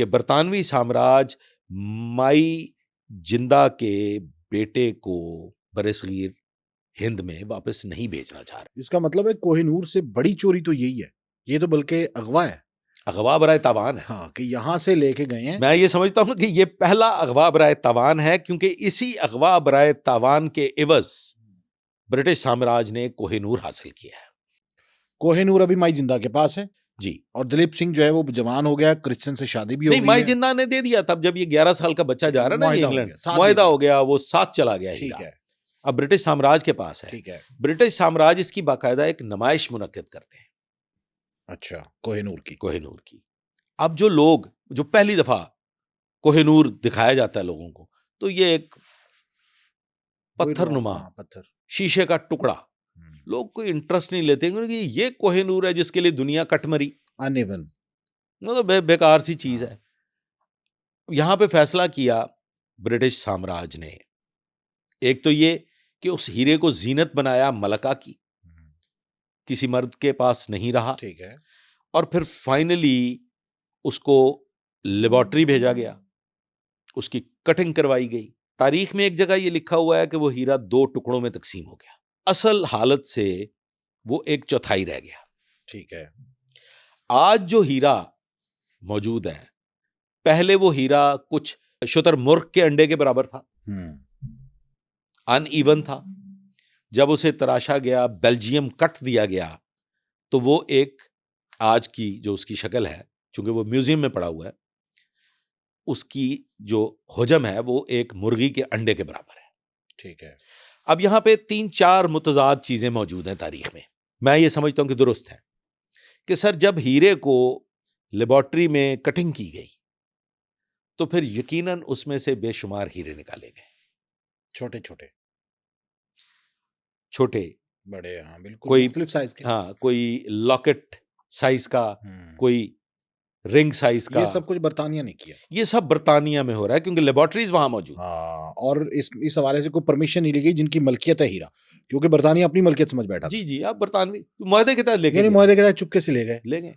कि बरतानवी साम्राज्य माई जिंदा के बेटे को बरसगीर हिंद में वापस नहीं भेजना चाह रहा। इसका मतलब है कोहिनूर से बड़ी चोरी तो यही है, ये तो बल्कि अगवा है, अगवा बराए तावान है। हाँ, कि यहाँ से लेके गए हैं। मैं ये समझता हूं कि ये पहला अगवा बराए तावान है, क्योंकि इसी अगवा बराए तावान के इवज ब्रिटिश साम्राज्य ने कोहिनूर हासिल किया है। कोहिनूर अभी माई जिंदा के पास है जी। और दिलीप सिंह जो है वो जवान हो गया, क्रिश्चियन से शादी भी हो नहीं, गई माई है। जिंदा ने दे दिया तब, जब ये 11 साल का बच्चा जा रहा है ना मुआहिदा हो इंग्लैंड, गया, साथ मुआहिदा दे हो गया, वो साथ चला गया ठीक हीरा। है, अब ब्रिटिश साम्राज्य के पास है। ठीक है, ब्रिटिश साम्राज्य इसकी बाकायदा एक नुमाइश मुनक्किद करते हैं, अच्छा, कोहिनूर की। अब जो लोग, जो पहली दफा कोहिनूर दिखाया जाता है लोगों को, तो ये एक पत्थरनुमा पत्थर, शीशे का टुकड़ा, लोग कोई इंटरेस्ट नहीं लेते, क्योंकि ये कोहिनूर है जिसके लिए दुनिया कटमरी, अनइवन, मतलब बेकार सी चीज है। यहां पे फैसला किया ब्रिटिश साम्राज्य ने, एक तो ये कि उस हीरे को जीनत बनाया मलका की, किसी मर्द के पास नहीं रहा, ठीक है, और फिर फाइनली उसको लेबोरेटरी भेजा गया, उसकी कटिंग करवाई गई। तारीख में एक जगह ये लिखा हुआ है कि वो हीरा 2 टुकड़ों में तकसीम हो गया, असल हालत से वो 1/4 रह गया। ठीक है, आज जो हीरा मौजूद है, पहले वो हीरा कुछ शुतुरमुर्ग के अंडे के बराबर था, अनइवन था। जब उसे तराशा गया, बेल्जियम कट दिया गया, तो वो एक आज की जो उसकी शक्ल है, चूंकि वो म्यूजियम में पड़ा हुआ है, उसकी जो हुजम है वो एक मुर्गी के अंडे के बराबर है। ठीक है। अब यहां पे 3-4 मुतजाद चीजें मौजूद हैं तारीख में। मैं ये समझता हूं कि दुरुस्त है कि सर, जब हीरे को लेबोरेटरी में कटिंग की गई तो फिर यकीनन उसमें से बेशुमार हीरे निकाले गए, छोटे छोटे छोटे बड़े, हाँ बिल्कुल, कोई मुख्तलिफ साइज के, हाँ, कोई लॉकेट साइज का, कोई रिंग साइज का। ये सब कुछ बरतानिया ने किया, ये सब बरतानिया में हो रहा है क्योंकि लेबोरेटरीज वहां मौजूद। हाँ, और इस हवाले से कोई परमिशन नहीं ली गई जिनकी मलकियत है हीरा, क्योंकि बरतानिया अपनी मलकियत समझ बैठा था। जी जी, आप बरतानवी मुआहदे के तहत लेके मुआहदे के तहत चुपके से ले गए।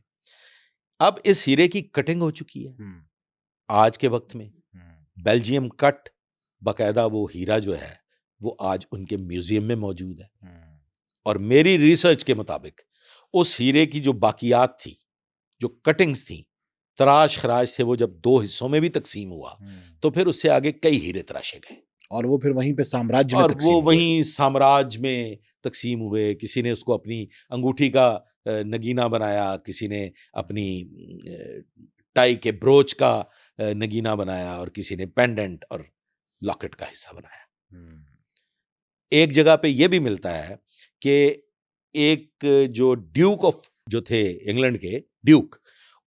अब इस हीरे की कटिंग हो चुकी है आज के वक्त में, बेल्जियम कट, बकायदा वो हीरा जो है वो आज उनके म्यूजियम में मौजूद है। और मेरी रिसर्च के मुताबिक उस हीरे की जो बाकियात थी, जो कटिंग्स थी, तराश खराश से वो जब 2 हिस्सों में भी तकसीम हुआ तो फिर उससे आगे कई हीरे तराशे गए और वो फिर वहीं पे साम्राज्य में और तकसीम वो हुए। वहीं साम्राज्य में तकसीम हुए। किसी ने उसको अपनी अंगूठी का नगीना बनाया, किसी ने अपनी टाई के ब्रोच का नगीना बनाया, और किसी ने पेंडेंट और लॉकेट का हिस्सा बनाया। एक जगह पे ये भी मिलता है कि एक जो ड्यूक ऑफ जो थे इंग्लैंड के ड्यूक,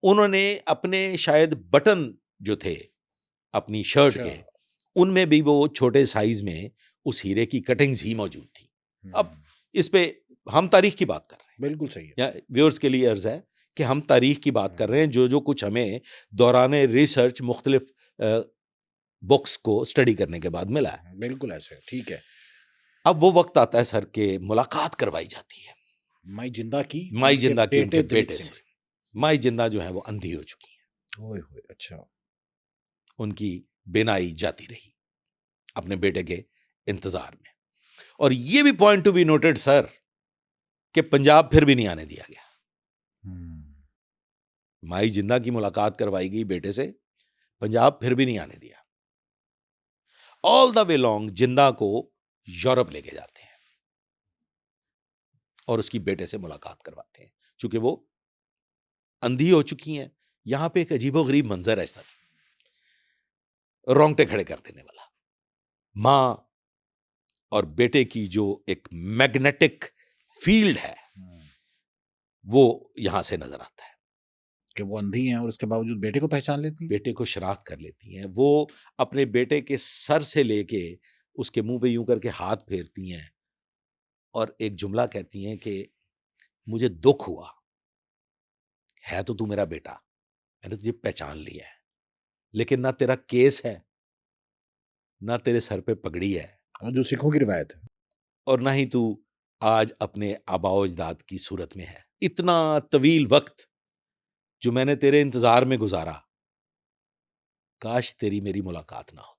उन्होंने अपने शायद बटन जो थे अपनी शर्ट के, उनमें भी वो छोटे साइज में उस हीरे की कटिंग्स ही मौजूद थी। अब इस पे हम तारीख की बात कर रहे हैं, बिल्कुल सही है, व्यूअर्स के लिए अर्ज है कि हम तारीख की बात कर रहे हैं, जो जो कुछ हमें दौराने रिसर्च मुख्तलिफ बुक्स को स्टडी करने के बाद मिला है। बिल्कुल ऐसे, ठीक है। अब वो वक्त आता है सर के मुलाकात करवाई जाती है माई जिंदा की उनके बेटे से। माई जिंदा जो है वो अंधी हो चुकी है। ओए होए, अच्छा। उनकी बेनाई जाती रही अपने बेटे के इंतजार में। और ये भी point to be noted sir कि पंजाब फिर भी नहीं आने दिया गया। माई जिंदा की मुलाकात करवाई गई बेटे से, पंजाब फिर भी नहीं आने दिया। ऑल द वे लॉन्ग जिंदा को यूरोप लेके जाते हैं और उसकी बेटे से मुलाकात करवाते हैं, क्योंकि वो अंधी हो चुकी हैं। यहां पे एक अजीबोगरीब मंजर ऐसा रोंगटे खड़े कर देने वाला, मां और बेटे की जो एक मैग्नेटिक फील्ड है वो यहां से नजर आता है कि वो अंधी हैं और उसके बावजूद बेटे को पहचान लेती हैं, बेटे को शनाख्त कर लेती हैं। वो अपने बेटे के सर से लेके उसके मुंह पे यूं करके हाथ फेरती हैं और एक जुमला कहती हैं कि मुझे दुख हुआ है, तो तू मेरा बेटा, मैंने तुझे पहचान लिया है, लेकिन ना तेरा केस है, ना तेरे सर पे पगड़ी है, और जो सिखों की रिवायत है, और ना ही तू आज अपने आबाओ अजदाद की सूरत में है। इतना तवील वक्त जो मैंने तेरे इंतजार में गुजारा, काश तेरी मेरी मुलाकात ना होती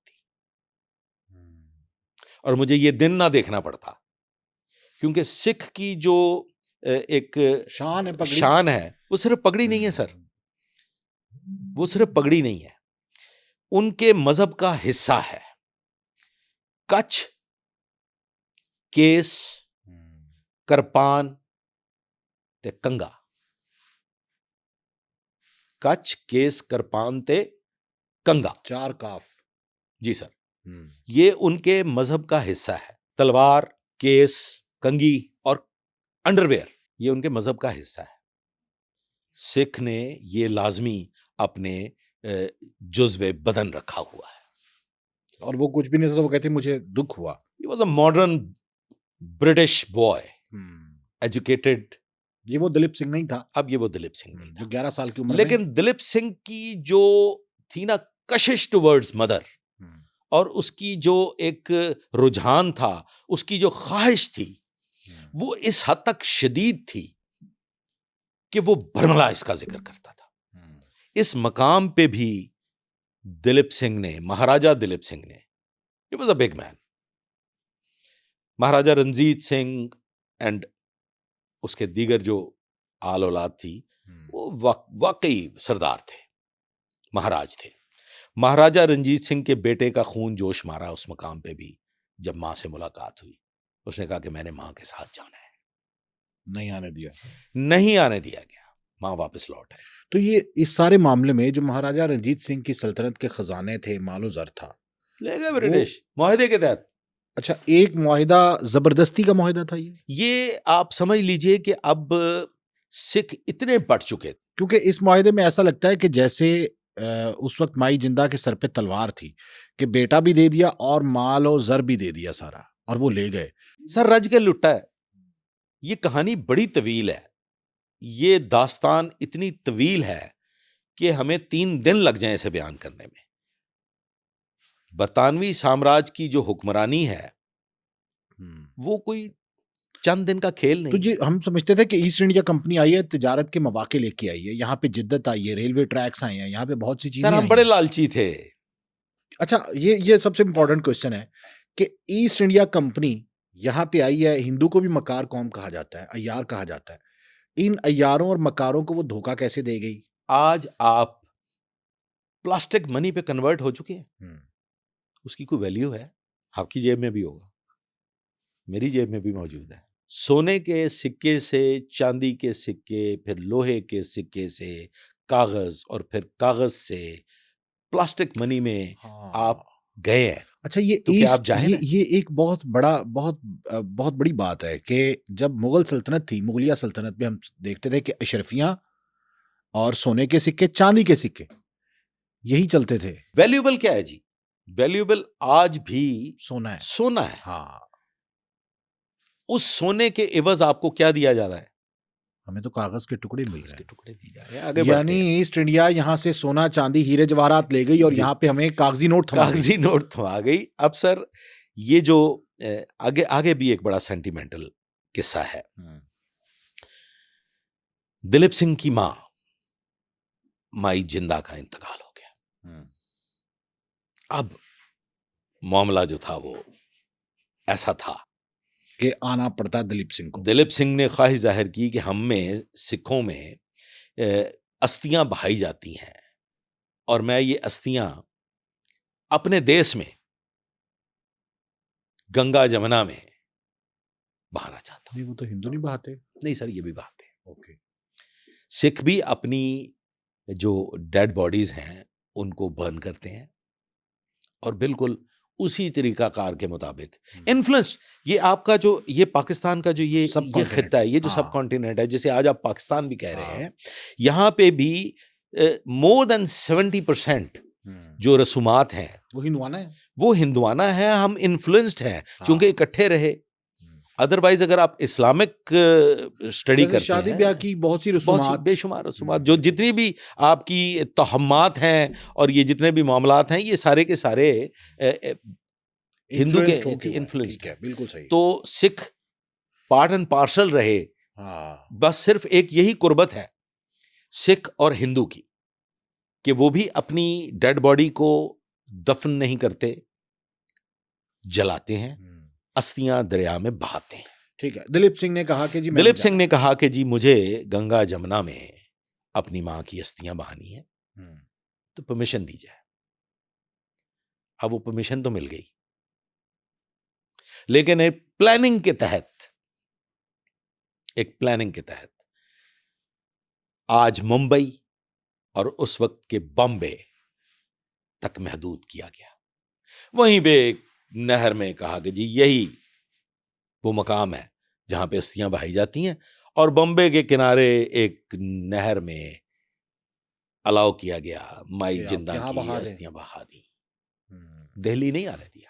और मुझे ये दिन ना देखना पड़ता, क्योंकि सिख की जो एक शान है, पगड़ी। शान है, वो सिर्फ पगड़ी नहीं है सर, वो सिर्फ पगड़ी नहीं है, उनके मजहब का हिस्सा है। कच्छ, केस, करपान ते कंगा। कच्छ, केस, करपान ते कंगा, 4 काफ। जी सर, ये उनके मजहब का हिस्सा है। तलवार, केस, कंगी और अंडरवेयर, ये उनके मजहब का हिस्सा है। सिख ने ये लाजमी अपने जुज़्वे बदन रखा हुआ है। और वो कुछ भी नहीं था तो वो कहते मुझे दुख हुआ। He was a modern British boy, educated। ये वो दिलीप सिंह नहीं था। अब ये वो दिलीप सिंह नहीं जो था, 11 साल की उम्र में। लेकिन दिलीप सिंह की जो थी ना कशिश टुवर्ड्स मदर, और उसकी जो एक रुझान था, उसकी जो ख्वाहिश थी, वो इस हद तक शदीद थी कि वो बरमला इसका जिक्र करता था। इस मकाम पे भी दिलीप सिंह ने, महाराजा दिलीप सिंह ने, he was a big man, Maharaja Ranjit Singh and उसके दीगर जो आल औलाद थी, वो वाकई सरदार थे, महाराज थे। महाराजा रणजीत सिंह के बेटे का खून जोश मारा उस मकाम पे भी। जब मां से मुलाकात हुई, उसने कहा कि मैंने मां के साथ जाना है। नहीं आने दिया, नहीं आने दिया गया, मां वापस लौट आई। तो ये इस सारे मामले में जो महाराजा रणजीत सिंह की सल्तनत के खजाने थे, मालो जर था, ले गए ब्रिटिश मुआहदे के तहत। अच्छा, एक मुआहिदा जबरदस्ती का मुआहिदा था ये आप समझ लीजिए कि अब सिख इतने बढ़ चुके, क्योंकि इस मुआहिदे में ऐसा लगता है कि जैसे उस वक्त माई जिंदा के सर पे तलवार थी कि बेटा भी दे दिया और माल और जर भी दे दिया सारा, और वो ले गए। सर रज के लुटा है। ये कहानी बड़ी तवील है, ये दास्तान इतनी तवील है कि हमें 3 दिन लग जाएं इसे बयान करने में। बरतानवी साम्राज्य की जो हुक्मरानी है, वो कोई चंद दिन का खेल नहीं। तो जी हम समझते थे कि ईस्ट इंडिया कंपनी आई है, तिजारत के मौके लेके आई है, यहाँ पे जिद्दत आई है, रेलवे ट्रैक्स आए हैं, यहाँ पे बहुत सी चीजें सर हम आई बड़े हैं। लालची थे। अच्छा, ये सबसे इंपॉर्टेंट क्वेश्चन है कि ईस्ट इंडिया कंपनी यहाँ पे आई है, हिंदू को भी मकार कौम कहा जाता है, अय्यार कहा जाता है, इन अय्यारों और मकारों को वो धोखा कैसे दे गई? आज आप प्लास्टिक मनी पे कन्वर्ट हो चुके हैं, उसकी कोई वैल्यू है? आपकी जेब में भी होगा, मेरी जेब में भी मौजूद है। सोने के सिक्के से, चांदी के सिक्के, फिर लोहे के सिक्के से, कागज, और फिर कागज से प्लास्टिक मनी में आप गए हैं। अच्छा, ये तो क्या आप जाहिल हैं? ये एक बहुत बड़ी बात है कि जब मुगल सल्तनत थी, मुगलिया सल्तनत में हम देखते थे कि अशरफियां और सोने के सिक्के, चांदी के सिक्के, यही चलते थे। वैल्यूएबल क्या है जी? वैल्यूएबल आज भी सोना है। सोना है। हाँ, उस सोने के एवज आपको क्या दिया जा रहा है? हमें तो कागज के टुकड़े मिल कागज रहे के हैं। टुकड़े दिए जा रहे हैं। आगे बढ़ते यानी हैं। ईस्ट इंडिया यहाँ से सोना, चांदी, हीरे जवाहरात ले गई और जी। यहाँ पे हमें कागजी नोट थमा गई। कागजी नोट थमा गई। अब सर ये जो आगे आगे भी एक बड़ा सेंटिमेंटल किस्सा है। दिलीप सिंह की मां माई जिंदा का इंतकाल हो गया। अब मामला जो था वो ऐसा था कि आना पड़ता दिलीप सिंह को। दिलीप सिंह ने ख्वाहिश जाहिर की कि हम में, सिखों में अस्थियां बहाई जाती हैं और मैं ये अस्थियां अपने देश में गंगा जमुना में बहाना चाहता हूं। वो तो हिंदू नहीं बहाते। नहीं सर, ये भी बात है। ओके। सिख भी अपनी जो डेड बॉडीज हैं उनको बर्न करते हैं और बिल्कुल उसी तरीकाकार के मुताबिक इन्फ्लुएंस, ये आपका जो ये पाकिस्तान का जो ये खित्ता है, ये जो सब कॉन्टिनेंट है, जिसे आज आप पाकिस्तान भी कह रहे हैं, यहाँ पे भी मोर देन 70% जो रसूमात हैं वो हिंदुआना है। वो हिंदुआना है। हम इन्फ्लुएंस्ड हैं क्योंकि इकट्ठे रहे। अदरवाइज अगर आप इस्लामिक स्टडी करते हैं, शादी ब्याह की बहुत सी रसूमात, बेशुमार रसूमात, जो जितनी भी आपकी तहम्मात हैं और ये जितने भी मामलात हैं, ये सारे के सारे हिंदू के इन्फ्लुएंस है। बिल्कुल सही। तो सिख पार्ट एंड पार्सल रहे। बस सिर्फ एक यही कुर्बत है सिख और हिंदू की, कि वो भी अपनी डेड बॉडी को दफन नहीं करते, जलाते हैं, अस्थियां दरिया में बहाते हैं। ठीक है। दिलीप सिंह ने कहा कि जी मैं दिलीप नहीं सिंह ने कहा कि जी मुझे गंगा जमुना में अपनी मां की अस्थियां बहानी है, जाना। तो परमिशन दी जाए। अब वो परमिशन तो मिल गई, लेकिन एक प्लानिंग के तहत आज मुंबई और उस वक्त के बॉम्बे तक महदूद किया गया। वहीं पे एक नहर में कहा कि जी यही वो मकाम है जहां पे अस्थियां बहाई जाती हैं, और बॉम्बे के किनारे एक नहर में अलाउ किया गया माई कि आप जिंदा यहाँ की बहा दें। अस्थियां बहा दी। हम्म। दिल्ली नहीं आने दिया।